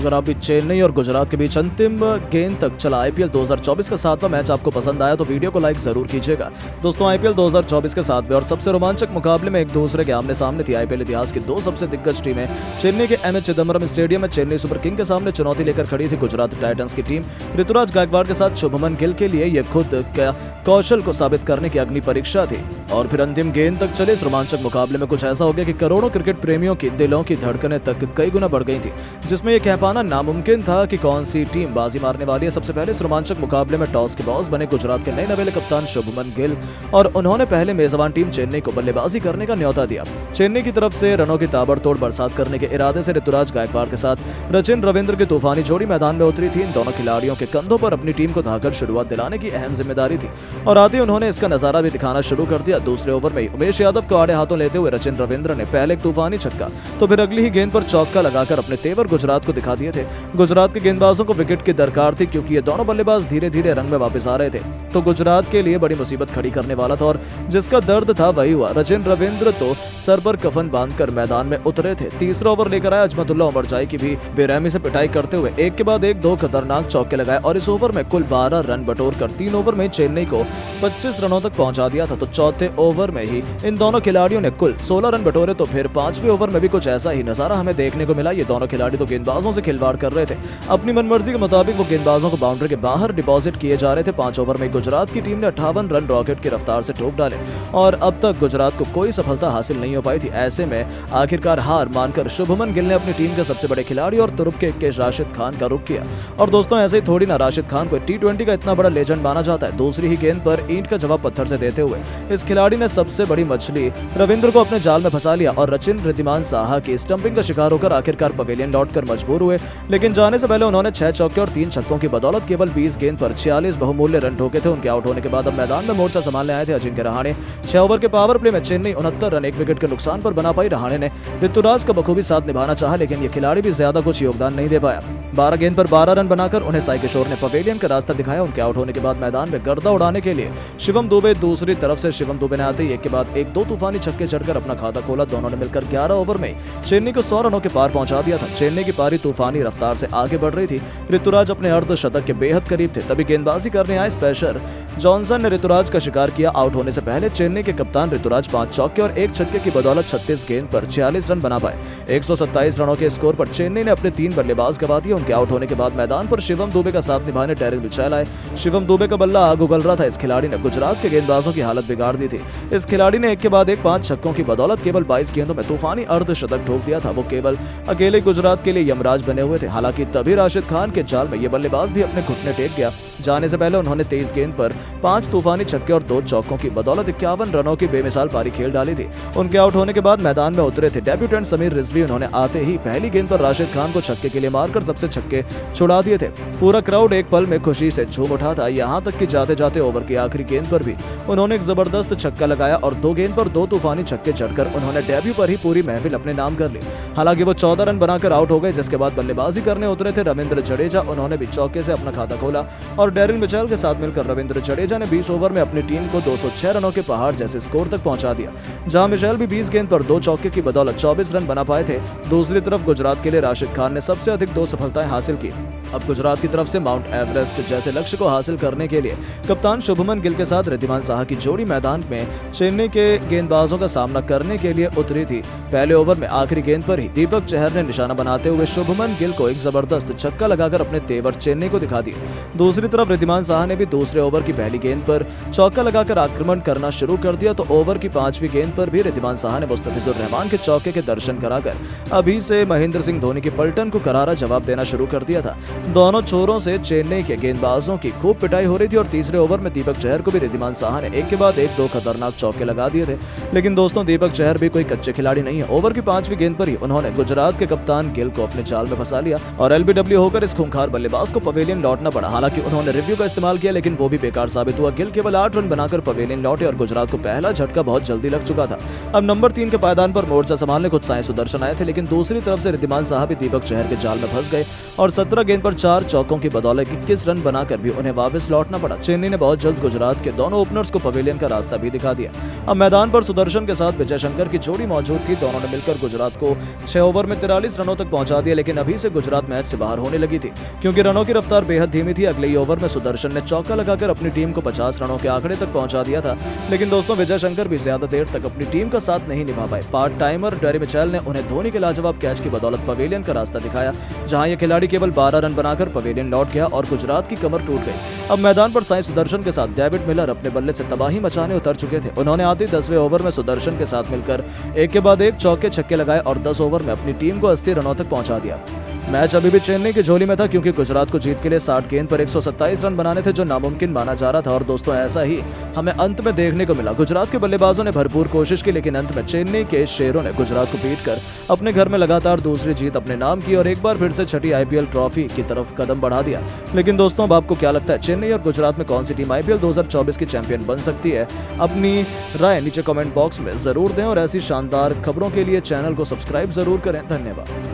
अगर आप भी चेन्नई और गुजरात के बीच अंतिम गेंद तक चला आईपीएल 2024 का 7वां मैच आपको पसंद आया तो वीडियो को लाइक जरूर कीजिएगा। दोस्तों, आईपीएल 2024 के 7वें और सबसे रोमांचक मुकाबले में एक दूसरे के आमने सामने थी। आईपीएल इतिहास की दो सबसे दिग्गज टीमें चेन्नई के एमए चिदंबरम स्टेडियम में चेन्नई सुपर किंग के सामने चुनौती लेकर खड़ी थी। गुजरात टाइटंस की टीम ऋतुराज गायकवाड़ के साथ शुभमन गिल के लिए यह खुद कौशल को साबित करने की अग्नि परीक्षा थी। और फिर अंतिम गेंद तक चले इस रोमांचक मुकाबले में कुछ ऐसा हो गया कि करोड़ों क्रिकेट प्रेमियों की दिलों की धड़कनें तक कई गुना बढ़ गई थी, जिसमें यह कह पाना नामुमकिन था कि कौन सी टीम बाजी मारने वाली है। सबसे पहले इस रोमांचक मुकाबले में टॉस के बॉस बने गुजरात के नए नवेले कप्तान शुभमन गिल और उन्होंने पहले मेजबान टीम चेन्नई को बल्लेबाजी करने का न्योता दिया। चेन्नई की तरफ से रनों की ताबड़तोड़ बरसात करने के इरादे से ऋतुराज गायकवाड़ के साथ रचिन रविंद्र की तूफानी जोड़ी मैदान में उतरी थी। इन दोनों खिलाड़ियों के कंधों पर अपनी टीम को धाकर शुरुआत दिलाने की अहम जिम्मेदारी थी और आते ही उन्होंने इसका नजारा भी दिखाना शुरू कर दिया। दूसरे ओवर में उमेश यादव को आड़े हाथों लेते हुए रचिन रविंद्र ने पहले एक तूफानी छक्का तो फिर अगली ही गेंद पर चौका लगाकर अपने तेवर गुजरात को दिखा दिए थे। गुजरात के गेंदबाजों को विकेट की दरकार थी क्योंकि ये दोनों बल्लेबाज धीरे धीरे रंग में वापस आ रहे थे, तो गुजरात के लिए बड़ी मुसीबत खड़ी करने वाला था और जिसका दर्द था वही हुआ। रचिन रविंद्र तो सर पर कफन बांधकर मैदान में उतरे थे। तीसरा ओवर लेकर आए अजमतुल्ला उमरजाई की भी बेरहमी से पिटाई करते हुए एक के बाद एक दो खतरनाक चौके लगाए और इस ओवर में कुल 12 रन बटोरकर 3 ओवर में चेन्नई को 25 रनों तक पहुंचा दिया था। तो चौथे ओवर में ही इन दोनों खिलाड़ियों ने कुल 16 रन बटोरे। तो फिर 5वें ओवर में भी कुछ ऐसा ही नजारा हमें देखने को मिला। ये दोनों खिलाड़ी तो गेंदबाजों से खिलवाड़ कर रहे थे, अपनी मनमर्जी के मुताबिक वो गेंदबाजों को बाउंड्री के बाहर डिपॉजिट किए जा रहे थे। 5 ओवर में गुजरात की टीम ने 58 रन रॉकेट की रफ्तार से ठोक डाले और अब तक गुजरात को कोई सफलता हासिल नहीं हो पाई थी। ऐसे में आखिरकार हार मानकर शुभमन गिल ने अपनी टीम के सबसे बड़े खिलाड़ी और तुरुप के राशिद खान का रुख किया। और दोस्तों, ऐसे ही थोड़ी ना राशिद खान को T20 का इतना बड़ा लेजेंड माना जाता है। दूसरी ही गेंद पर ईंट का जवाब पत्थर से देते हुए इस खिलाड़ी ने सबसे बड़ी मछली रविंद्र को अपने जाल में फंसा लिया और रचिन रिद्धिमान साहा की स्टंपिंग का शिकार होकर आखिरकार पवेलियन लौटकर मजबूर हुए। लेकिन जाने से पहले उन्होंने 6 चौके और 3 छक्कों की बदौलत केवल 20 गेंद पर 46 बहुमूल्य रन ठोके थे। उनके आउट होने के बाद अब मैदान में मोर्चा संभालने आए थे अजिंक्य रहाणे। 6 ओवर के पावर प्ले में चेन्नई 69 रन 1 विकेट के नुकसान पर बना पाई। रहाणे ने ऋतुराज का बखूबी साथ निभाना चाहा, लेकिन ये खिलाड़ी भी ज्यादा कुछ योगदान नहीं दे पाया। 12 गेंद पर 12 रन बनाकर उन्हें साई किशोर ने पवेलियन का रास्ता दिखाया। उनके आउट होने के बाद मैदान में गर्दा उड़ाने के लिए शिवम दुबे दूसरी तरफ से शिवम दुबे ने आते ही एक के बाद एक 2 तूफानी छक्के चढ़कर अपना खाता खोला। दोनों ने मिलकर 11 ओवर में चेन्नई को 100 रनों के पार पहुंचा दिया था। चेन्नई की पारी तूफानी रफ्तार से आगे बढ़ रही थी। ऋतुराज अपने अर्धशतक के बेहद करीब थे, तभी गेंदबाजी करने आए स्पेशर जॉनसन ने ऋतुराज का शिकार किया। आउट होने से पहले चेन्नई के कप्तान ऋतुराज 5 चौके और 1 छक्के की बदौलत 36 गेंद पर 46 रन बना पाए। 127 रनों के स्कोर पर चेन्नई ने अपने 3 बल्लेबाज गंवा दिए। उनके आउट होने के बाद मैदान पर शिवम दुबे का साथ निभाने डेरिल मिचेल आए। शिवम दुबे का बल्ला आग उगल रहा था। इस खिलाड़ी ने गुजरात के गेंदबाजों की हालत बिगाड़ दी थी। इस खिलाड़ी ने एक के बाद एक 5 छक्कों की बदौलत केवल 22 गेंदों में तूफानी अर्धशतक ठोक दिया था। वो केवल अकेले गुजरात के लिए यमराज बने हुए थे। हालांकि तभी राशिद खान के जाल में ये बल्लेबाज भी अपने घुटने टेक गया। जाने से पहले उन्होंने 23 गेंद पर 5 तूफानी छक्के और 2 चौकों की बदौलत 51 रनों की बेमिसाल पारी खेल डाली थी। उनके आउट होने के बाद मैदान में उतरे थे डेब्यूटेंट समीर रिजवी। उन्होंने आते ही पहली गेंद पर राशिद खान को छक्के के लिए मारकर सबसे छक्के छुड़ा दिए थे। पूरा क्राउड एक पल में खुशी से झूम उठा था। यहाँ तक कि जाते जाते ओवर की आखिरी गेंद पर भी उन्होंने एक जबरदस्त छक्का लगाया और 2 गेंद पर 2 तूफानी छक्के चढ़कर उन्होंने डेब्यू पर ही पूरी महफिल अपने नाम कर ली। हालांकि वो 14 रन बनाकर आउट हो गए, जिसके बाद बल्लेबाजी करने उतरे थे रविंद्र जडेजा। उन्होंने भी चौके से अपना खाता खोला और डेरिल मिचेल के साथ मिलकर रविंद्र जडेजा ने 20 ओवर में अपनी टीम को 206 रनों के पहाड़ जैसे स्कोर तक पहुंचा दिया, जहां मिचेल भी 20 गेंद पर 2 चौके की बदौलत 24 रन बना पाए थे। दूसरी तरफ गुजरात के लिए राशिद खान ने सबसे अधिक 2 सफलताएं हासिल की। अब गुजरात की तरफ से माउंट एवरेस्ट जैसे लक्ष्य को हासिल करने के लिए कप्तान शुभमन गिल के साथ रिद्धिमान साहा की जोड़ी मैदान में चेन्नई के गेंदबाजों का सामना करने के लिए उतरी थी। पहले ओवर में आखिरी गेंद पर ही दीपक चहर ने निशाना बनाते हुए शुभमन गिल को एक जबरदस्त छक्का लगाकर अपने तेवर चेन्नई को दिखा दिए। दूसरी तरफ रिद्धिमान साहा ने भी दूसरे ओवर की पहली गेंद पर चौका लगाकर आक्रमण करना शुरू कर दिया। तो ओवर की 5वीं गेंद पर भी रिद्धिमान साहा ने मुस्तफिजुर रहमान के चौके के दर्शन कराकर अभी से महेंद्र सिंह धोनी की पलटन को करारा जवाब देना शुरू कर दिया था। दोनों छोरों से चेन्नई के गेंदबाजों की खूब पिटाई हो रही थी और तीसरे ओवर में दीपक चहर को भी रिद्धिमान साहा ने एक के बाद एक 2 खतरनाक चौके लगा दिए थे। लेकिन दोस्तों, दीपक चहर भी कोई कच्चे खिलाड़ी नहीं है। ओवर की 5वीं गेंद पर ही उन्होंने गुजरात के कप्तान गिल को अपने जाल में फंसा लिया और एलबीडब्ल्यू होकर इस खूंखार बल्लेबाज को पवेलियन लौटना पड़ा। हालांकि उन्होंने रिव्यू का इस्तेमाल किया, लेकिन वो भी बेकार साबित हुआ। गिल केवल 8 रन बनाकर पवेलियन लौटे और गुजरात को पहला झटका बहुत जल्दी लग चुका था। अब नंबर 3 के पायदान पर मोर्चा संभालने खुद साई सुदर्शन आए थे, लेकिन दूसरी तरफ से रिद्धिमान साहा भी दीपक चहर के जाल में फंस गए और 17 गेंद पर 4 चौकों की बदौलत 21 रन बनाकर भी उन्हें वापस लौटना पड़ा। चेन्नई ने बहुत जल्द गुजरात के दोनों ओपनर्स को पवेलियन का रास्ता भी दिखा दिया। अब मैदान पर सुदर्शन के साथ विजय शंकर की जोड़ी मौजूद थी। दोनों ने मिलकर गुजरात को 6 ओवर में 43 रनों तक पहुंचा दिया। लेकिन अभी तेजी से गुजरात मैच से बाहर होने लगी थी, क्योंकि रनों की रफ्तार बेहद धीमी थी। अगले ही ओवर में सुदर्शन ने चौका लगाकर अपनी टीम को 50 रनों के आंकड़े तक पहुंचा दिया था। लेकिन दोस्तों विजय शंकर भी ज्यादा देर तक अपनी टीम का साथ नहीं निभा पाए। पार्ट टाइमर डेरी मिचेल ने उन्हें धोनी के लाजवाब कैच की बदौलत पवेलियन का रास्ता दिखाया, जहां यह खिलाड़ी केवल 12 रन बनाकर पवेलियन लौट गया और गुजरात की कमर टूट गई। अब मैदान पर साई सुदर्शन के साथ डेविड मिलर अपने बल्ले से तबाही मचाने उतर चुके थे। उन्होंने आते 10वें ओवर में सुदर्शन के साथ मिलकर एक के बाद एक चौके छक्के लगाए और 10 ओवर में अपनी टीम को 80 रनों तक पहुंचा दिया। मैच अभी भी चेन्नई की झोली में था, क्योंकि गुजरात को जीत के लिए 60 गेंद पर 127 रन बनाने थे, जो नामुमकिन माना जा रहा था। और दोस्तों ऐसा ही हमें अंत में देखने को मिला। गुजरात के बल्लेबाजों ने भरपूर कोशिश की, लेकिन अंत में चेन्नई के शेरों ने गुजरात को पीटकर अपने घर में लगातार दूसरी जीत अपने नाम की और एक बार फिर से छठी आईपीएल ट्रॉफी की तरफ कदम बढ़ा दिया। लेकिन दोस्तों अब आपको क्या लगता है, चेन्नई और गुजरात में कौन सी टीम आईपीएल 2024 की चैंपियन बन सकती है? अपनी राय नीचे कमेंट बॉक्स में जरूर दें और ऐसी शानदार खबरों के लिए चैनल को सब्सक्राइब जरूर करें। धन्यवाद।